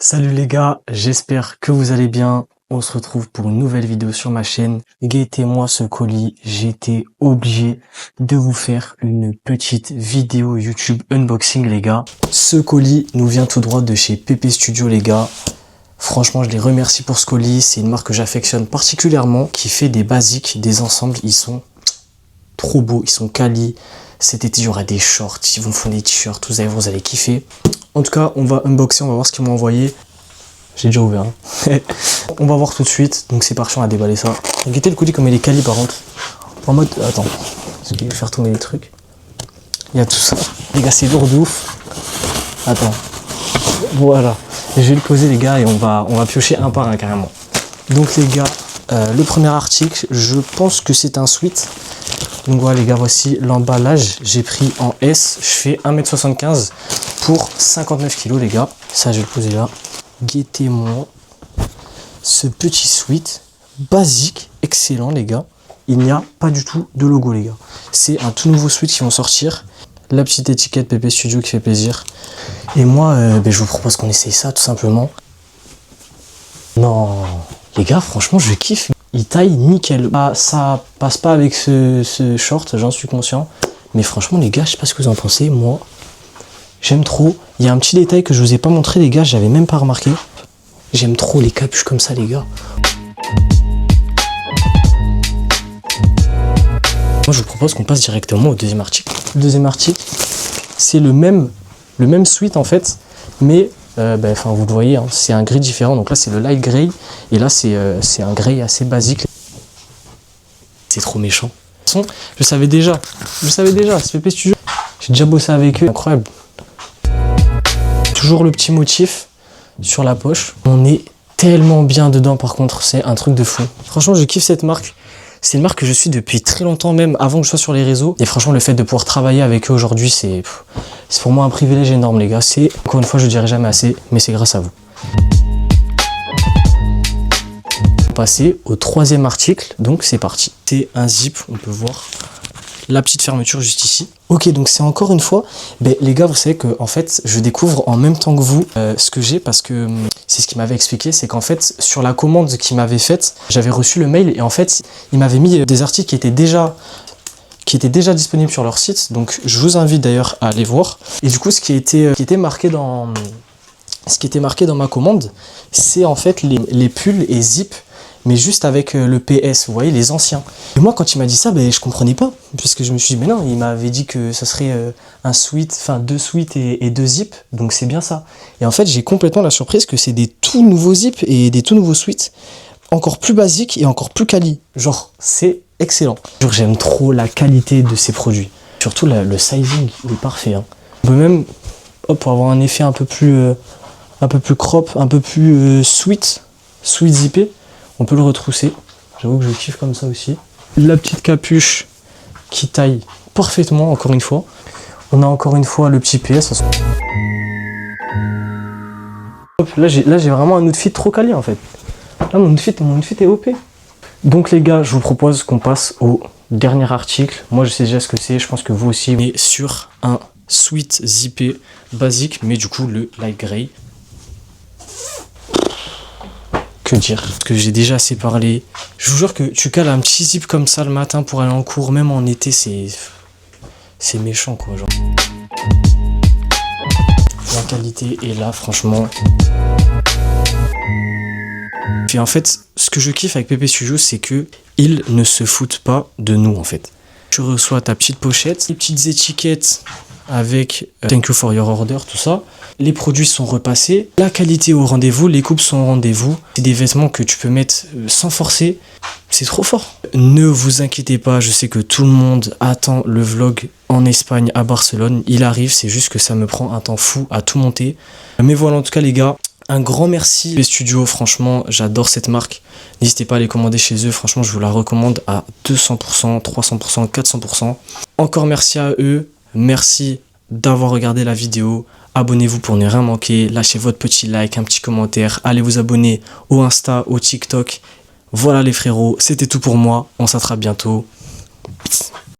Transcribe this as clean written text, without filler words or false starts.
Salut les gars, j'espère que vous allez bien. On se retrouve pour une nouvelle vidéo sur ma chaîne. Guettez-moi ce colis, j'étais obligé de vous faire une petite vidéo YouTube unboxing les gars. Ce colis nous vient tout droit de chez PP Studio les gars. Franchement, je les remercie pour ce colis. C'est une marque que j'affectionne particulièrement, qui fait des basiques, des ensembles. Ils sont trop beaux, ils sont quali. Cet été, il y aura des shorts, ils vont fondre des t-shirts, vous allez kiffer. En tout cas, on va unboxer, on va voir ce qu'ils m'ont envoyé. J'ai déjà ouvert. Hein. On va voir tout de suite. Donc c'est parti, on va déballer ça. Guettez le colis comme il est quali par contre. En mode... Attends. Parce qu'il va faire tomber les trucs. Il y a tout ça. Les gars, c'est lourd de ouf. Attends. Voilà. Je vais le poser les gars et on va piocher un par un carrément. Donc les gars, le premier article, je pense que c'est un sweat. Donc voilà les gars, voici l'emballage. J'ai pris en S. Je fais 1m75 pour 59 kg les gars. Ça, je vais le poser là. Guettez-moi ce petit sweat basique, excellent les gars. Il n'y a pas du tout de logo les gars. C'est un tout nouveau sweat qui vont sortir. La petite étiquette PP Studio qui fait plaisir. Et moi, je vous propose qu'on essaye ça tout simplement. Non, les gars, franchement, je kiffe. Il taille nickel. Ah, ça passe pas avec ce short, j'en suis conscient. Mais franchement, les gars, je sais pas ce que vous en pensez. Moi, j'aime trop. Il y a un petit détail que je vous ai pas montré, les gars. J'avais même pas remarqué. J'aime trop les capuches comme ça, les gars. Moi, je vous propose qu'on passe directement au deuxième article. Le deuxième article, c'est le même sweat en fait, mais vous le voyez, hein, c'est un gris différent. Donc là, c'est le light gray, et là, c'est un gray assez basique. C'est trop méchant. De toute façon, je savais déjà, c'est PP Studio. J'ai déjà bossé avec eux, incroyable. Toujours le petit motif sur la poche. On est tellement bien dedans, par contre, c'est un truc de fou. Franchement, je kiffe cette marque. C'est une marque que je suis depuis très longtemps, même avant que je sois sur les réseaux. Et franchement, le fait de pouvoir travailler avec eux aujourd'hui, c'est pour moi un privilège énorme, les gars. C'est, encore une fois, je ne dirai jamais assez, mais c'est grâce à vous. On va passer au troisième article, donc c'est parti. C'est un zip, on peut voir la petite fermeture juste ici. Ok, donc c'est encore une fois, les gars, vous savez que en fait, je découvre en même temps que vous ce que j'ai, parce que c'est ce qu'il m'avait expliqué, c'est qu'en fait, sur la commande qu'il m'avait faite, j'avais reçu le mail et en fait, il m'avait mis des articles qui étaient déjà disponibles sur leur site. Donc, je vous invite d'ailleurs à aller voir. Et du coup, ce qui était marqué dans ma commande, c'est en fait les pulls et zip, mais juste avec le PS, vous voyez, les anciens. Et moi, quand il m'a dit ça, je comprenais pas, puisque je me suis dit, mais non, il m'avait dit que ça serait un sweat, enfin 2 sweats et 2 zips, donc c'est bien ça. Et en fait, j'ai complètement la surprise que c'est des tout nouveaux zips et des tout nouveaux sweats, encore plus basiques et encore plus quali. Genre, c'est excellent. Genre, j'aime trop la qualité de ces produits. Surtout le sizing, il est parfait. Hein. On peut même, pour avoir un effet un peu plus crop, un peu plus sweat zippé, on peut le retrousser. J'avoue que je kiffe comme ça aussi. La petite capuche qui taille parfaitement, encore une fois. On a encore une fois le petit PS. Hop, là, j'ai vraiment un outfit trop quali en fait. Là, mon outfit est OP. Donc les gars, je vous propose qu'on passe au dernier article. Moi, je sais déjà ce que c'est. Je pense que vous aussi. Mais sur un sweat zippé basique, mais du coup, le light gray. Que dire? Parce que j'ai déjà assez parlé. Je vous jure que tu cales un petit zip comme ça le matin pour aller en cours, même en été, c'est méchant quoi. Genre. La qualité est là, franchement. Puis en fait, ce que je kiffe avec PP Studio, c'est que ils ne se foutent pas de nous en fait. Tu reçois ta petite pochette, les petites étiquettes avec thank you for your order, tout ça. Les produits sont repassés, la qualité au rendez-vous, les coupes sont au rendez-vous. C'est des vêtements que tu peux mettre sans forcer, c'est trop fort. Ne vous inquiétez pas, je sais que tout le monde attend le vlog en Espagne, à Barcelone. Il arrive, c'est juste que ça me prend un temps fou à tout monter. Mais voilà, en tout cas les gars, un grand merci les studios, franchement, j'adore cette marque. N'hésitez pas à les commander chez eux, franchement, je vous la recommande à 200%, 300%, 400%. Encore merci à eux. Merci d'avoir regardé la vidéo. Abonnez-vous pour ne rien manquer. Lâchez votre petit like, un petit commentaire. Allez vous abonner au Insta, au TikTok. Voilà les frérots, c'était tout pour moi. On s'attrape bientôt.